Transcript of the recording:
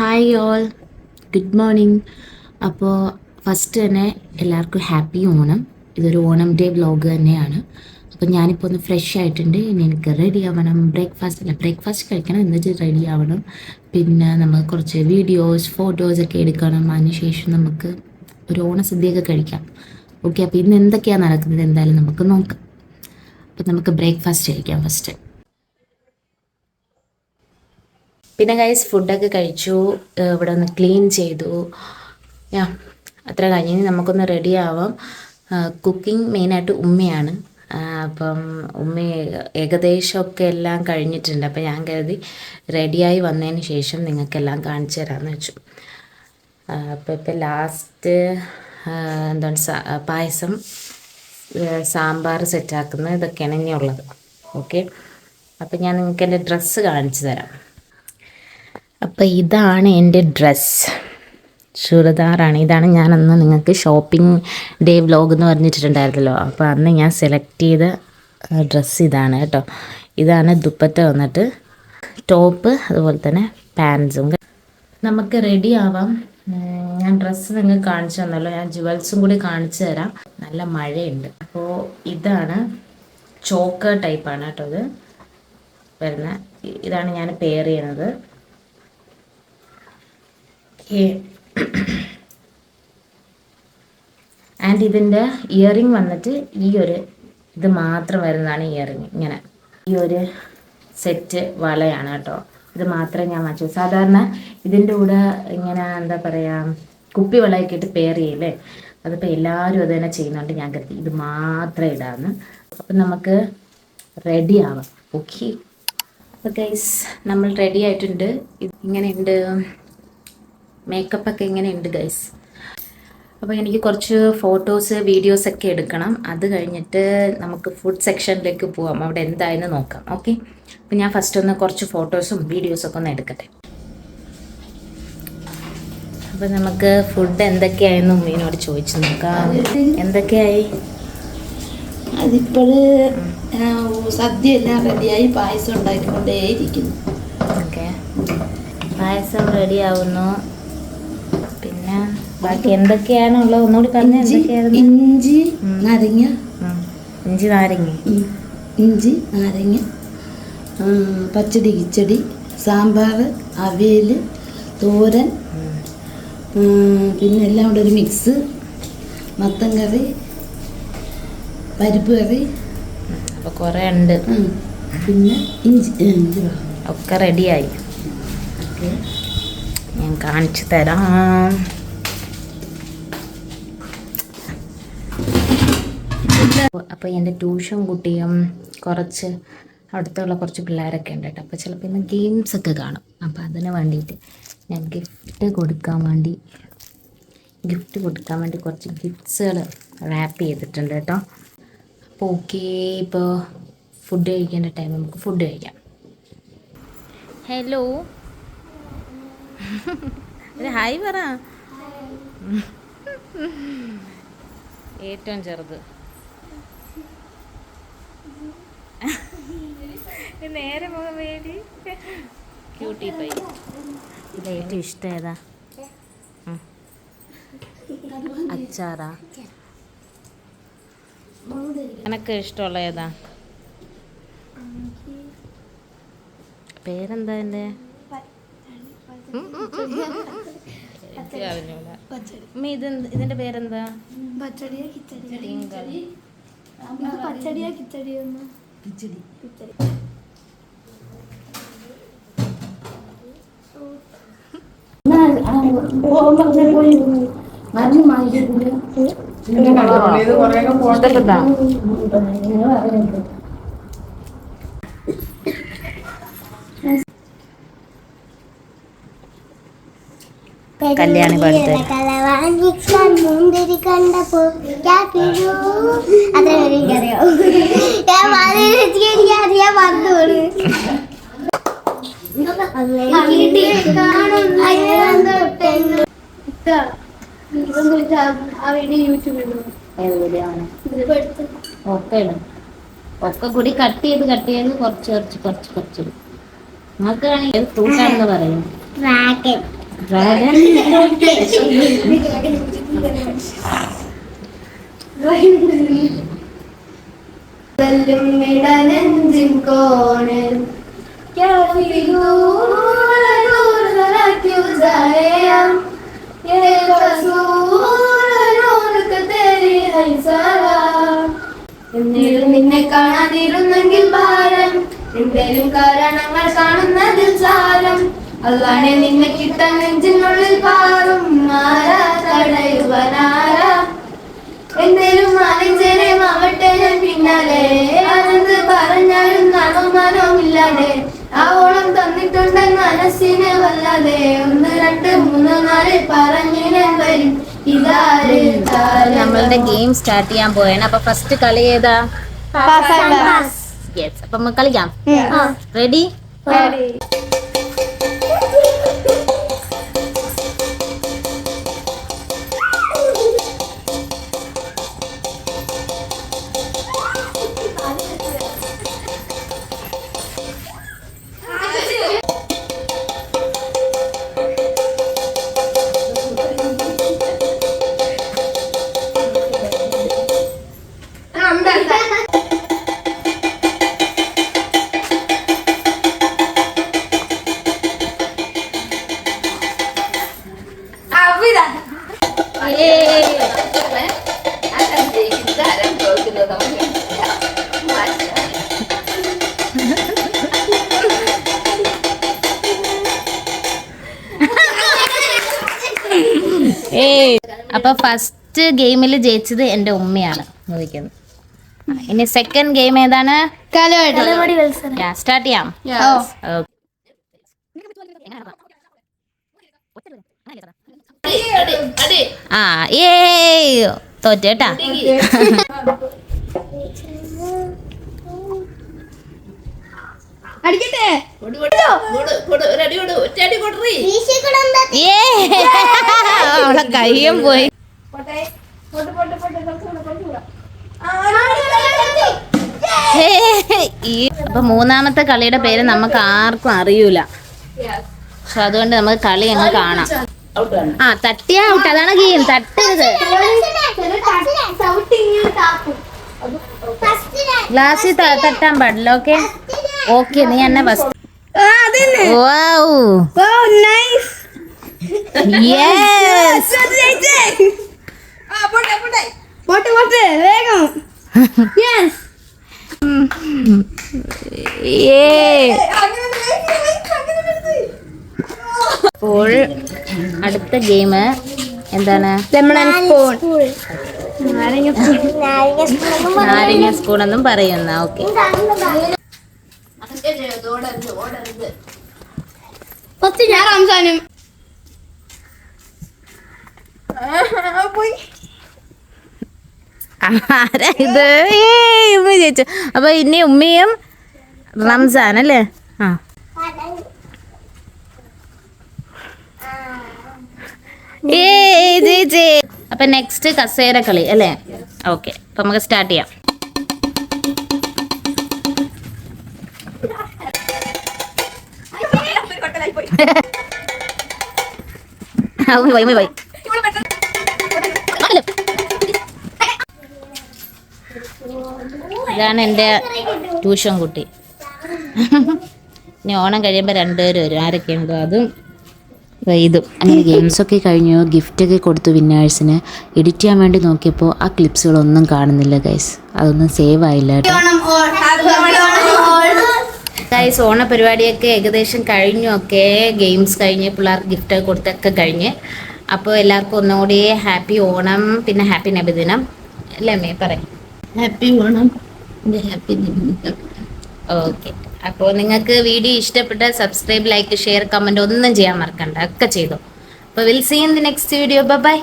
Hi all, good morning. അപ്പോൾ first തന്നെ എല്ലാവർക്കും ഹാപ്പി ഓണം. ഇതൊരു ഓണം ഡേ വ്ലോഗ് തന്നെയാണ്. അപ്പോൾ ഞാനിപ്പോൾ ഒന്ന് ഫ്രഷ് ആയിട്ടുണ്ട്. ഇനി എനിക്ക് റെഡി ആവണം. ബ്രേക്ക്ഫാസ്റ്റ് കഴിക്കണം, എന്നിട്ട് റെഡി ആവണം. പിന്നെ നമുക്ക് കുറച്ച് വീഡിയോസ് ഫോട്ടോസൊക്കെ എടുക്കണം. അതിനുശേഷം നമുക്ക് ഒരു ഓണസദ്യയൊക്കെ കഴിക്കാം. ഓക്കെ, അപ്പോൾ ഇന്ന് എന്തൊക്കെയാണ് നടക്കുന്നത് എന്തായാലും നമുക്ക് നോക്കാം. അപ്പോൾ നമുക്ക് ബ്രേക്ക്ഫാസ്റ്റ് കഴിക്കാം ഫസ്റ്റ്. പിന്നെ ഗൈസ് ഫുഡൊക്കെ കഴിച്ചു, ഇവിടെ ഒന്ന് ക്ലീൻ ചെയ്തു. അത്ര കഴിഞ്ഞ് നമുക്കൊന്ന് റെഡി ആവാം. കുക്കിംഗ് മെയിനായിട്ട് ഉമ്മയാണ്. അപ്പം ഉമ്മ ഏകദേശമൊക്കെ എല്ലാം കഴിഞ്ഞിട്ടുണ്ട്. അപ്പം ഞാൻ കരുതി റെഡിയായി വന്നതിന് ശേഷം നിങ്ങൾക്കെല്ലാം കാണിച്ചു തരാമെന്ന് വെച്ചു. അപ്പോൾ ഇപ്പം ലാസ്റ്റ് എന്താണ് പായസം, സാമ്പാർ സെറ്റാക്കുന്നത്, ഇതൊക്കെയാണ് ഇനിയുള്ളത്. ഓക്കെ, അപ്പം ഞാൻ നിങ്ങൾക്ക് എൻ്റെ ഡ്രസ്സ് കാണിച്ചു തരാം. അപ്പോൾ ഇതാണ് എൻ്റെ ഡ്രസ്സ്, ചുരിദാറാണ്. ഇതാണ് ഞാനന്ന് നിങ്ങൾക്ക് ഷോപ്പിംഗ് ഡേ വ്ലോഗ് എന്ന് പറഞ്ഞിട്ടുണ്ടായിരുന്നല്ലോ. അപ്പോൾ അന്ന് ഞാൻ സെലക്ട് ചെയ്ത ഡ്രസ്സ് ഇതാണ് കേട്ടോ. ഇതാണ് ദുപ്പട്ട വന്നിട്ട്, ടോപ്പ്, അതുപോലെ തന്നെ പാൻസും. നമുക്ക് റെഡി ആവാം. ഞാൻ ഡ്രസ്സ് നിങ്ങൾക്ക് കാണിച്ചു തന്നല്ലോ, ഞാൻ ജുവൽസും കൂടി കാണിച്ചു തരാം. നല്ല മഴയുണ്ട്. അപ്പോൾ ഇതാണ് ചോക്കർ ടൈപ്പാണ് കേട്ടോ ഇത് വരുന്നത്. ഇതാണ് ഞാൻ പെയർ ചെയ്യുന്നത്. ആൻഡ് ഇതിൻ്റെ ഇയറിങ് വന്നിട്ട് ഇത് മാത്രം വരുന്നതാണ് ഇയറിങ്. ഇങ്ങനെ ഈ ഒരു സെറ്റ് വളയാണ് കേട്ടോ. ഇത് മാത്രമേ ഞാൻ വാങ്ങിച്ചു. സാധാരണ ഇതിൻ്റെ കൂടെ ഇങ്ങനെ എന്താ പറയുക, കുപ്പി വളയൊക്കെ ഇട്ട് പെയർ ചെയ്യില്ലേ, അതിപ്പോൾ എല്ലാവരും അത് തന്നെ ചെയ്യുന്നുണ്ട്. ഞാൻ കരുതി ഇത് മാത്രം ഇടാമെന്ന്. അപ്പം നമുക്ക് റെഡി ആവാം. ഓക്കെ, അപ്പോൾ ഗൈസ് നമ്മൾ റെഡി ആയിട്ടുണ്ട്. ഇങ്ങനെയുണ്ട് മേക്കപ്പൊക്കെ ഇങ്ങനെയുണ്ട് ഗൈസ്. അപ്പോൾ എനിക്ക് കുറച്ച് ഫോട്ടോസ് വീഡിയോസൊക്കെ എടുക്കണം. അത് കഴിഞ്ഞിട്ട് നമുക്ക് ഫുഡ് സെക്ഷനിലേക്ക് പോവാം, അവിടെ എന്തായെന്ന് നോക്കാം. ഓക്കെ, അപ്പോൾ ഞാൻ ഫസ്റ്റ് ഒന്ന് കുറച്ച് ഫോട്ടോസും വീഡിയോസൊക്കെ ഒന്ന് എടുക്കട്ടെ. അപ്പോൾ നമുക്ക് ഫുഡ് എന്തൊക്കെയായെന്ന് ഉമ്മീനോട് ചോദിച്ചു നോക്കാം. എന്തൊക്കെയായി? അതിപ്പോൾ സദ്യ എല്ലാം റെഡിയായി, പായസം ഉണ്ടാക്കിക്കൊണ്ടേയിരിക്കുന്നു. ഓക്കെ, പായസം റെഡി ആവുന്നു. പിന്നെ ബാക്കി എന്തൊക്കെയാണ് ഉള്ളത് ഒന്നുകൂടി പറഞ്ഞ. ഇഞ്ചി നാരങ്ങ, ഇഞ്ചി നാരങ്ങ, പച്ചടി, കിച്ചടി, സാമ്പാർ, അവിയൽ, തോരൻ, പിന്നെ എല്ലാം കൂടെ ഒരു മിക്സ്, മത്തൻ കറി, പരിപ്പ് കറി. അപ്പോൾ കുറേ ഉണ്ട്. പിന്നെ ഇഞ്ചി ഒക്കെ റെഡിയായി. ഓക്കെ, ഞാൻ കാണിച്ചു തരാം. അപ്പോൾ എൻ്റെ ട്യൂഷൻ കുട്ടിയും കുറച്ച് അടുത്തുള്ള കുറച്ച് പിള്ളേരൊക്കെ ഉണ്ട് കേട്ടോ. അപ്പോൾ ചിലപ്പോൾ ഇന്ന് ഗെയിംസൊക്കെ കാണും. അപ്പോൾ അതിന് വേണ്ടിയിട്ട് ഞാൻ ഗിഫ്റ്റ് കൊടുക്കാൻ വേണ്ടി കുറച്ച് ഗിഫ്റ്റ്സുകൾ റാപ്പ് ചെയ്തിട്ടുണ്ട് കേട്ടോ. അപ്പോൾ ഓക്കെ, ഇപ്പോൾ ഫുഡ് കഴിക്കേണ്ട ടൈം, നമുക്ക് ഫുഡ് കഴിക്കാം. ഹലോ, ഹായ് പറ. ഏറ്റവും ചെറുത് നേരെ മുഖം വേണ്ടി ക്യൂട്ടി പൈ. ഇത് ഏറ്റവും ഇഷ്ടം ഏതാ? അച്ചാറാ? എനക്ക് ഇഷ്ടമുള്ള ഏതാ? പേരെന്താ എൻ്റെ? ഇതിന്റെ പേരെന്താ? കല്യാണി പാടുന്നത് ഒക്കെ കൂടി കട്ട് ചെയ്ത് കുറച്ച് നിങ്ങൾക്ക് ഫ്രൂട്ടാണെന്ന് പറയും. ഡ്രാഗൺ നിന്നെ കാണാതിരുന്നെങ്കിൽ ഭാരം എന്തേലും കാരണങ്ങൾ കാണുന്നതിൽ സാരം അല്ലാതെ നിന്നെ കിട്ടാൻ നെഞ്ചിനുള്ളിൽ പാറും ആരാ തടയുവനാരാ എന്തേലും ആവട്ടെ ഞാൻ പിന്നാലെ അതെന്ത് പറഞ്ഞാലും നാണോ മാനവുമില്ലാതെ ആ ഓളം തന്നിട്ടുണ്ട് മനസ്സിനെ വല്ലാതെ 1 2 3 4 പറഞ്ഞിനെ വരും ഇതാര് നമ്മളുടെ ഗെയിം സ്റ്റാർട്ട് ചെയ്യാൻ പോയാണ്. അപ്പൊ ഫസ്റ്റ് കളി ഏതാ? യെസ്. അപ്പൊ നമുക്ക് കളിക്കാം. റെഡി? അപ്പൊ ഫസ്റ്റ് ഗെയിമിൽ ജയിച്ചത് എന്റെ ഉമ്മയാണ് നോക്കുന്നത്. ഇനി സെക്കൻഡ് ഗെയിം ഏതാണ്? സ്റ്റാർട്ട് ചെയ്യാം. ആ ഏ തോറ്റേട്ടാ. അവളെ കയ്യും പോയി. അപ്പൊ മൂന്നാമത്തെ കളിയുടെ പേര് നമുക്ക് ആർക്കും അറിയൂല. പക്ഷെ അതുകൊണ്ട് നമുക്ക് കളി അങ്ങ് കാണാം. ആ തട്ടിയാ ഔട്ട്. അതാണ് ഗെയിം. തട്ടരുത്. ഗ്ലാസ്സിൽ തട്ടാൻ പാടില്ല. Okay okay. നീ എന്നെ ഫസ്റ്റ്. അപ്പോൾ അടുത്ത ഗെയിം എന്താണ്? നാരങ്ങ സ്പൂൺ എന്നും പറയുന്ന. ഓക്കെ ആരാ ഇത്? ഉമ്മ ചേച്ചു. അപ്പൊ ഇനി ഉമ്മയും റംസാൻ അല്ലേ? ആ ചേച്ചി. അപ്പൊ നെക്സ്റ്റ് കസേര കളി അല്ലേ? ഓക്കെ. അപ്പൊ നമുക്ക് സ്റ്റാർട്ട് ചെയ്യാം. ഇതാണ് എൻ്റെ ട്യൂഷൻ കുട്ടി. ഇനി ഓണം കഴിയുമ്പോൾ 2 പേര് വരും. ആരൊക്കെയുണ്ടോ അതും ഇതും. അങ്ങനെ ഗെയിംസൊക്കെ കഴിഞ്ഞു. ഗിഫ്റ്റൊക്കെ കൊടുത്തു വിന്നേഴ്സിന്. എഡിറ്റ് ചെയ്യാൻ വേണ്ടി നോക്കിയപ്പോൾ ആ ക്ലിപ്സുകളൊന്നും കാണുന്നില്ല ഗൈസ്. അതൊന്നും സേവ് ആയില്ല കേട്ടോ ഗൈസ്. ഓണ പരിപാടിയൊക്കെ ഏകദേശം കഴിഞ്ഞു. ഒക്കെ ഗെയിംസ് കഴിഞ്ഞ് പിള്ളേർക്ക് ഗിഫ്റ്റൊക്കെ കൊടുത്തൊക്കെ കഴിഞ്ഞ്. അപ്പോൾ എല്ലാവർക്കും ഒന്നുകൂടി ഹാപ്പി ഓണം, പിന്നെ ഹാപ്പി നബിദിനം അല്ലേ അമ്മേ? പറയും ഹാപ്പി ഓണം, ഹാപ്പി നബിദിനം. ഓക്കെ. അപ്പോൾ നിങ്ങൾക്ക് വീഡിയോ ഇഷ്ടപ്പെട്ട സബ്സ്ക്രൈബ്, ലൈക്ക്, ഷെയർ, കമൻറ്റ് ഒന്നും ചെയ്യാൻ മറക്കണ്ട. ഒക്കെ ചെയ്തു. അപ്പോൾ will see in the next video. By.